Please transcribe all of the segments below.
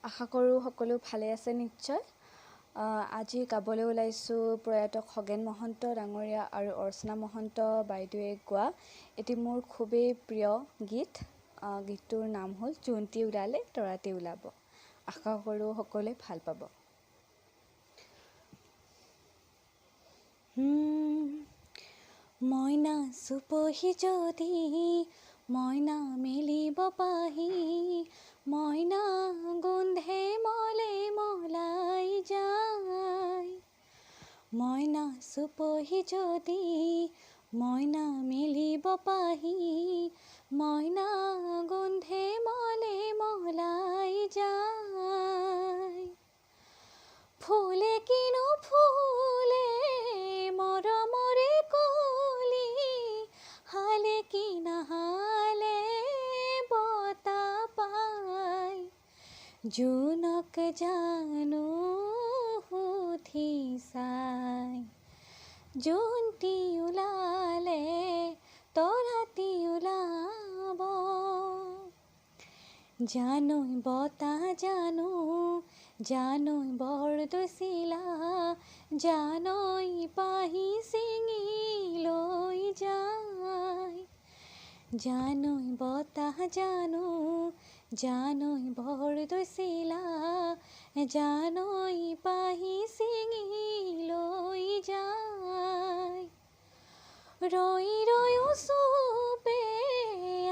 আশা কৰোঁ সকলো ভালে আছে নিশ্চয়। আজি গাবলৈ ওলাইছোঁ প্ৰয়াত খগেন মহন্ত ডাঙৰীয়া আৰু অৰ্চনা মহন্ত বাইদেৱে গোৱা এটি মোৰ খুবেই প্ৰিয় গীত। গীতটোৰ নাম হ'ল জোনটি ওলালে তৰাটি ওলাব। আশা কৰোঁ সকলোৱে ভাল পাব। মইনা চুপহি যদি মইনা মেলিব পাহি মইনা গোন্ধে মলে মলাই যায়। মইনা চুপহি যদি মইনা মেলিব পাহি মইনা গোন্ধে মলে মলাই যায়। ফুলে কিনো ফুলে মৰমৰে কলি হালে কি নাহালে বতাহ পায়। জোনক জানো সুধি চাই জোনটি ওলালে তৰাটি ওলাব। জানৈ বতাহ জানৈ বৰদৈচিলা জানৈ পাহি ছিঙি লৈ যায়। জানৈ বতাহ জানৈ বৰদৈচিলা জানৈ পাহি ছিঙি লৈ যায়। ৰৈ ৰৈ চুপে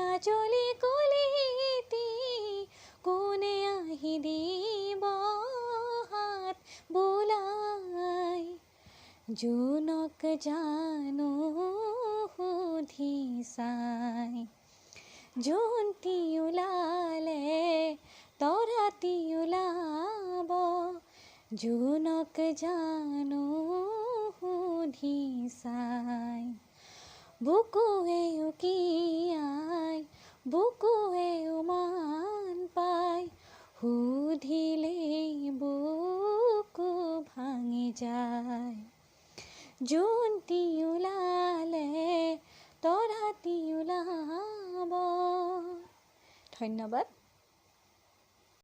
আজলি কলিতি কোনে আহি দিব হাত বোলাই। জোনক জানো সুধি চাই জোনটি ওলালে তৰাটি ওলাব। জোনক জানো সুধি চাই বুকুৱে উকিয়াই বুকুৱে উমান পায় সুধিলেই বুকু ভাঙি যায়। জোনটি ওলালে তৰাটি ওলাব। ধন্যবাদ।